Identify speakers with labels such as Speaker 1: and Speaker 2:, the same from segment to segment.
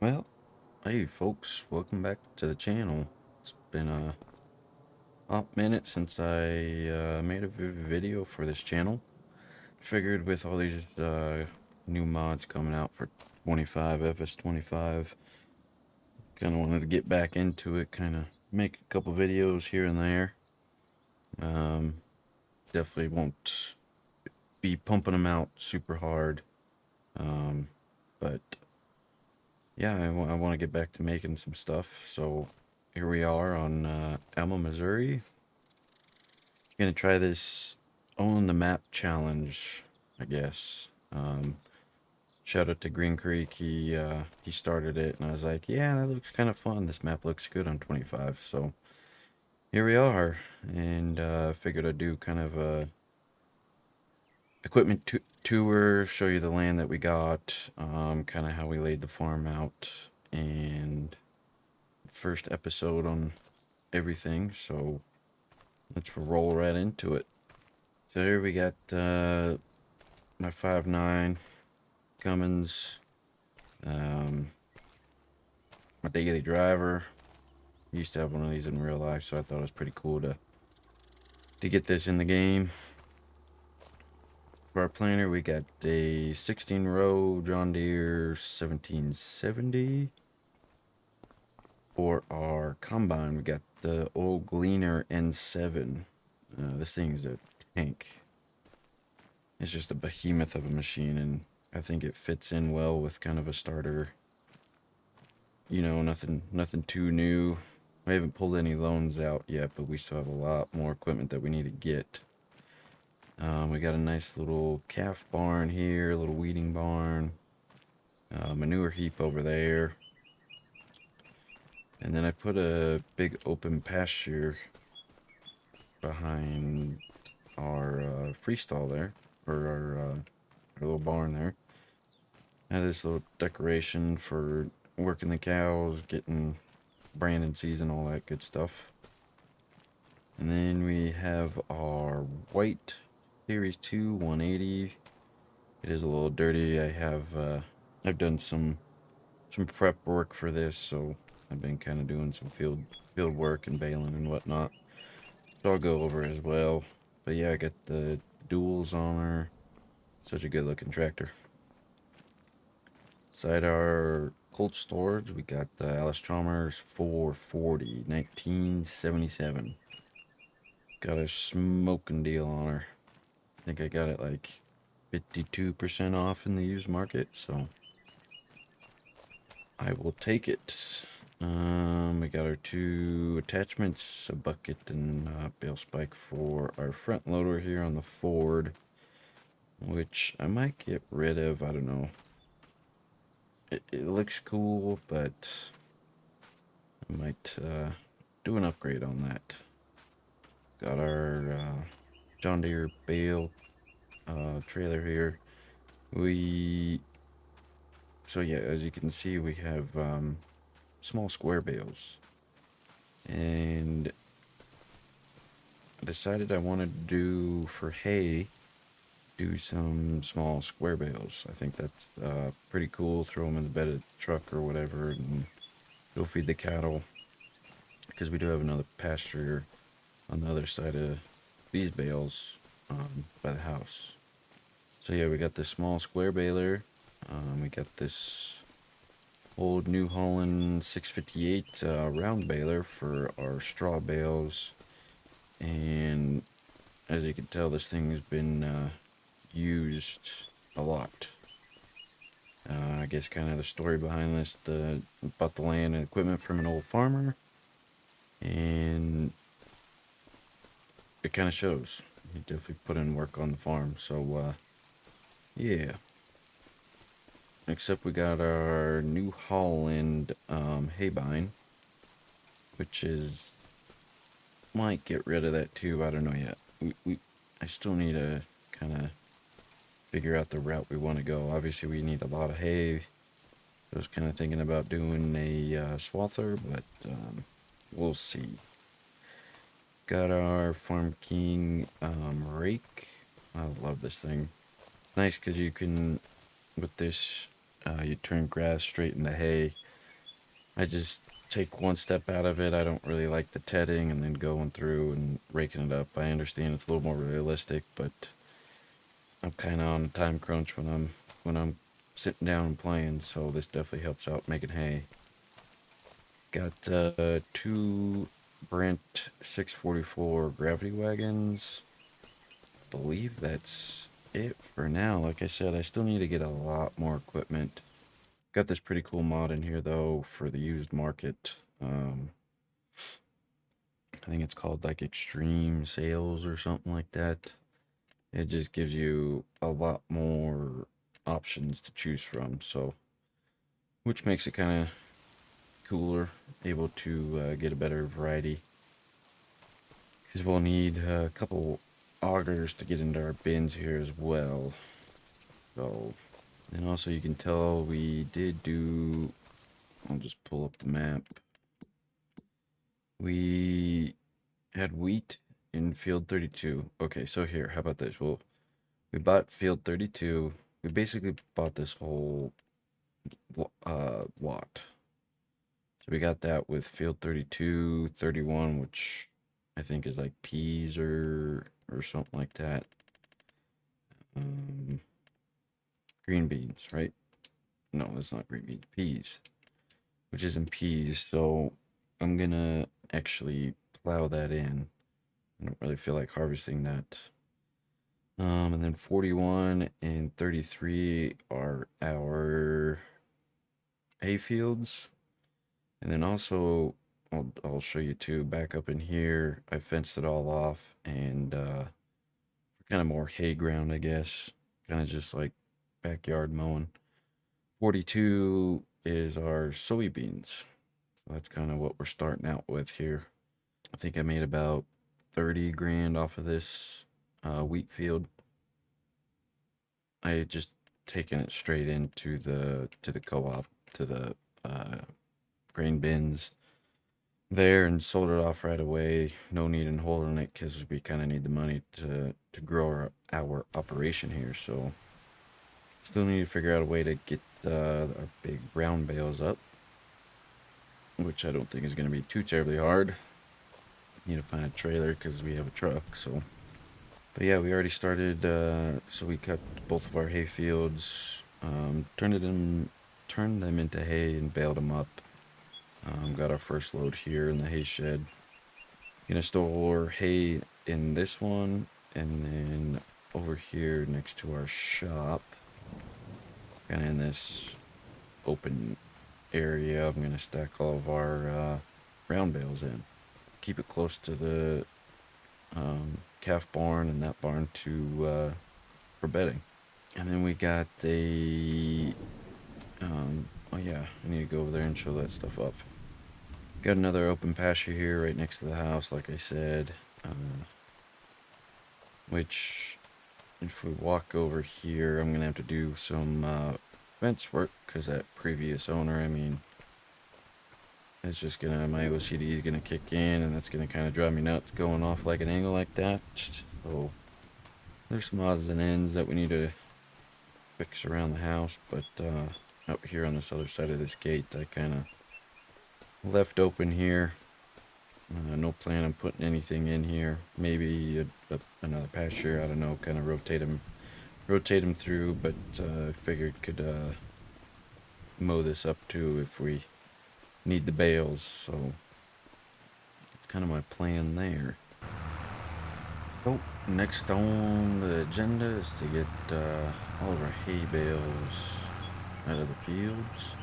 Speaker 1: Well, hey folks, welcome back to the channel. It's been a hot minute since I made a video for this channel. Figured with all these new mods coming out for 25, FS25, kind of wanted to get back into it, kind of make a couple videos here and there. Um, Definitely won't be pumping them out super hard, but yeah, I want to get back to making some stuff. So here we are on Alma, Missouri. Gonna try this own the map challenge, I guess. Shout out to Green Creek. He started it, and I was like, yeah, that looks kind of fun. This map looks good on 25. So here we are, and figured I'd do kind of a equipment tour, show you the land that we got, kind of how we laid the farm out, and first episode on everything. So let's roll right into it. So here we got my 5.9 Cummins, um, my daily driver. Used to have one of these in real life, so I thought it was pretty cool to get this in the game. For our planter, we got a 16 row John Deere 1770. For our combine, we got the old Gleaner N7. This thing's a tank. It's just a behemoth of a machine, and I think it fits in well with kind of a starter. You know, nothing too new. We haven't pulled any loans out yet, but we still have a lot more equipment that we need to get. We got a nice little calf barn here, a little weeding barn, manure heap over there. And then I put a big open pasture behind our freestall there, or our little barn there. I had this little decoration for working the cows, getting branding season, all that good stuff. And then we have our white Series 2 180. It is a little dirty. I've done some prep work for this, so I've been kind of doing some field work and baling and whatnot. So I'll go over as well. But yeah, I got the duals on her. Such a good looking tractor. Inside our cold storage, we got the Alice Chalmers 440 1977. Got a smoking deal on her. I think I got it like 52% off in the used market, so I will take it. We got our two attachments, a bucket and a bale spike for our front loader here on the Ford, which I might get rid of. I don't know. It looks cool, but I might do an upgrade on that. Got our John Deere bale trailer here. So yeah, as you can see, we have small square bales, and I decided I wanted to do for hay, do some small square bales. I think that's pretty cool. Throw them in the bed of the truck or whatever, and go feed the cattle, because we do have another pasture on the other side of these bales by the house. So yeah, we got this small square baler. We got this old New Holland 658 round baler for our straw bales. And as you can tell, this thing has been used a lot. I guess kind of the story behind this, bought the land and equipment from an old farmer, and it kind of shows. He definitely put in work on the farm. So yeah. Next up, we got our New Holland haybine, which is, might get rid of that too. I don't know yet. I still need to kind of figure out the route we want to go. Obviously, we need a lot of hay. I was kind of thinking about doing a swather, but we'll see. Got our Farm King rake. I love this thing. It's nice because you can, with this, you turn grass straight into hay. I just take one step out of it. I don't really like the tedding and then going through and raking it up. I understand it's a little more realistic, but I'm kind of on a time crunch when I'm sitting down and playing, so this definitely helps out making hay. Got two Brent 644 gravity wagons. Believe that's it for now. Like I said, I still need to get a lot more equipment. Got this pretty cool mod in here though for the used market. I think it's called like Extreme Sales or something like that. It just gives you a lot more options to choose from, so which makes it kind of cooler, able to get a better variety. Because we'll need a couple augers to get into our bins here as well. So, and also you can tell we did do. I'll just pull up the map. We had wheat in field 32. Okay, so here, how about this? Well, we bought field 32. We basically bought this whole lot. So we got that with field 32, 31, which I think is like peas or something like that. Green beans, right? No, that's not green beans. Peas, which isn't peas. So I'm gonna actually plow that in. I don't really feel like harvesting that. And then 41 and 33 are our hay fields. And then also, I'll show you too, back up in here, I fenced it all off and kind of more hay ground, I guess. Kind of just like backyard mowing. 42 is our soybeans. So that's kind of what we're starting out with here. I think I made about 30 grand off of this wheat field. I had just taken it straight into the co-op, to the grain bins there and sold it off right away. No need in holding it because we kind of need the money to grow our operation here. So still need to figure out a way to get our big brown bales up, which I don't think is going to be too terribly hard. Need to find a trailer because we have a truck. So, but yeah, we already started. So we cut both of our hay fields, turned them into hay and baled them up. Got our first load here in the hay shed. Gonna store hay in this one, and then over here next to our shop, kind of in this open area, I'm gonna stack all of our round bales in. Keep it close to the calf barn and that barn to for bedding. And then we got a oh yeah, I need to go over there and show that stuff off. Got another open pasture here right next to the house, like I said, which if we walk over here, I'm gonna have to do some fence work because that previous owner, I mean, it's just gonna, my OCD is gonna kick in and that's gonna kind of drive me nuts going off like an angle like that. So there's some odds and ends that we need to fix around the house, but out here on this other side of this gate, I kind of left open here. No plan on putting anything in here. Maybe another pasture. I don't know. Kind of rotate them through. But I figured could mow this up too if we need the bales. So that's kind of my plan there. Oh, next on the agenda is to get all of our hay bales out of the fields.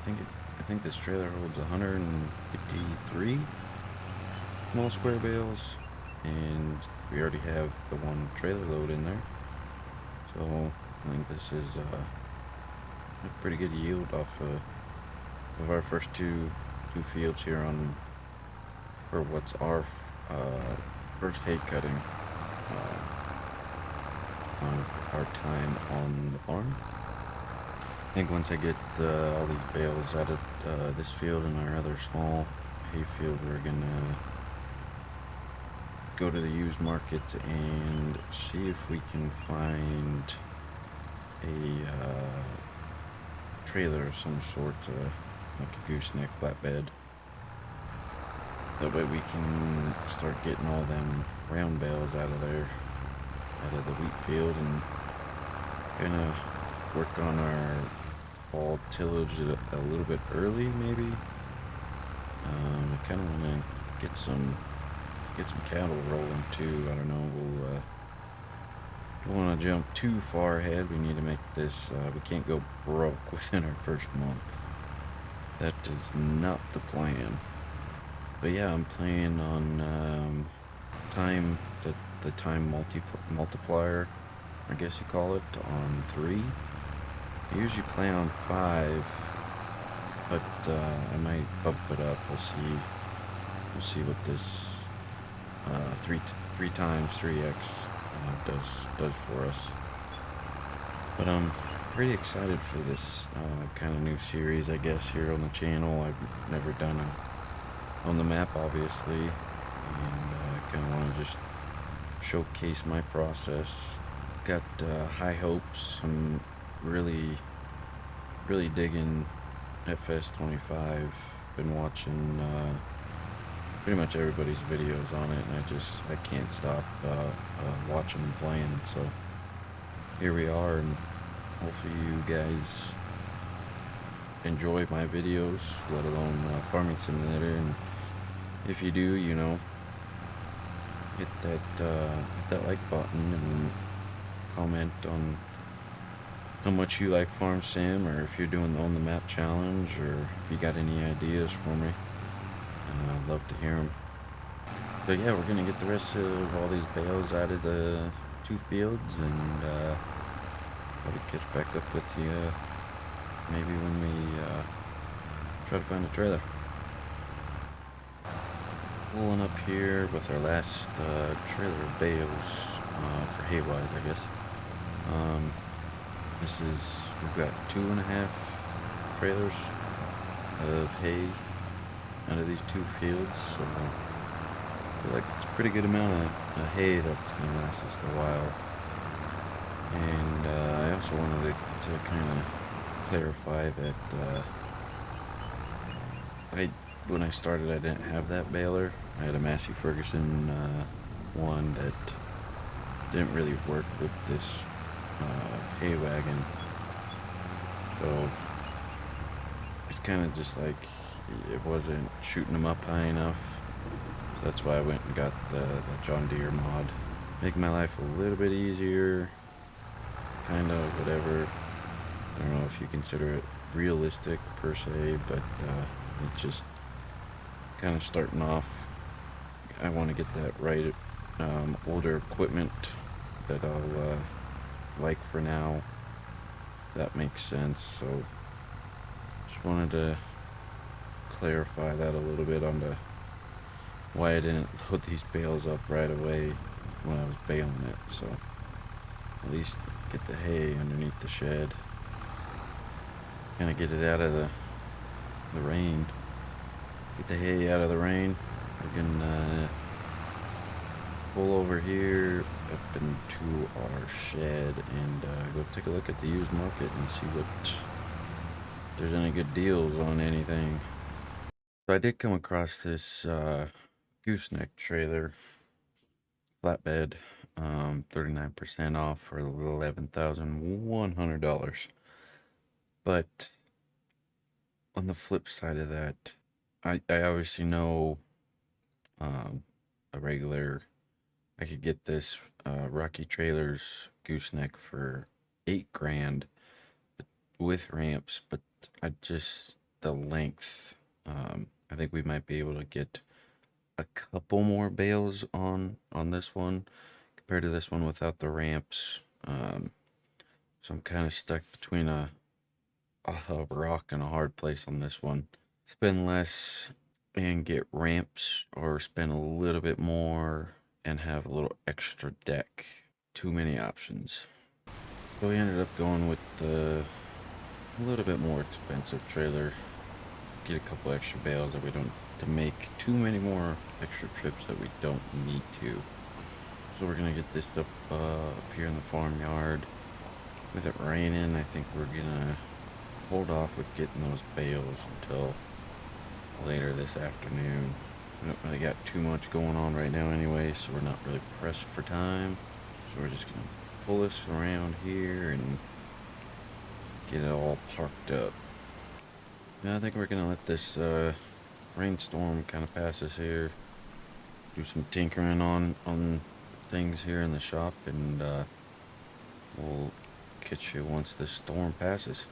Speaker 1: I think this trailer holds 153 small square bales, and we already have the one trailer load in there. So I think this is a pretty good yield off of our first two fields here on for what's our first hay cutting on our time on the farm. I think once I get all these bales out of this field and our other small hay field, we're gonna go to the used market and see if we can find a trailer of some sort, like a gooseneck flatbed. That way we can start getting all them round bales out of there, out of the wheat field, and kind of work on our fall tillage a little bit early, maybe. I kind of want to get some cattle rolling too. I don't know. We'll don't want to jump too far ahead. We need to make this. We can't go broke within our first month. That is not the plan. But yeah, I'm playing on time, the time multiplier, I guess you call it, on 3. I usually play on 5, but I might bump it up. We'll see. We'll see what this 3 times 3x does for us. But I'm pretty excited for this kind of new series, I guess, here on the channel. I've never done it on the map, obviously, and I kind of want to just showcase my process. Got high hopes. I'm really digging FS25. Been watching pretty much everybody's videos on it, and I can't stop watching and playing. So here we are, and hopefully you guys enjoy my videos, let alone Farming Simulator. And if you do, you know, hit that like button and comment on how much you like Farm Sim, or if you're doing the On the Map challenge, or if you got any ideas for me. I'd love to hear them. But yeah, we're gonna get the rest of all these bales out of the 2 fields, and probably catch back up with you maybe when we try to find a trailer. Pulling up here with our last trailer of bales for hay-wise, I guess. We've got 2.5 trailers of hay out of these 2 fields, so I feel like it's a pretty good amount of hay that's gonna last us a while. And I also wanted to kind of clarify that when I started, I didn't have that baler. I had a Massey Ferguson one that didn't really work with this hay wagon, so it's kind of just like it wasn't shooting them up high enough. So that's why I went and got the John Deere mod. Make my life a little bit easier, kind of, whatever. I don't know if you consider it realistic per se, but it's just kind of starting off. I want to get that right older equipment that I'll like for now. That makes sense. So just wanted to clarify that a little bit on why I didn't load these bales up right away when I was baling it. So at least get the hay underneath the shed, kind of get it out of the rain. Get the hay out of the rain. We can pull over here up into our shed and go take a look at the used market and see if there's any good deals on anything. So I did come across this gooseneck trailer flatbed, 39% off for $11,100. But on the flip side of that, I obviously know a regular. I could get this Rocky Trailers gooseneck for $8,000 with ramps, but the length. I think we might be able to get a couple more bales on this one compared to this one without the ramps. So I'm kind of stuck between a rock and a hard place on this one. Spend less and get ramps, or spend a little bit more and have a little extra deck. Too many options. So we ended up going with the a little bit more expensive trailer. Get a couple extra bales that we don't, to make too many more extra trips that we don't need to. So we're gonna get this up here in the farmyard. With it raining, I think we're gonna hold off with getting those bales until later this afternoon. We don't really got too much going on right now anyway, so we're not really pressed for time. So we're just gonna pull this around here and get it all parked up. Yeah, I think we're gonna let this rainstorm kind of pass us here. Do some tinkering on things here in the shop, and we'll catch you once this storm passes.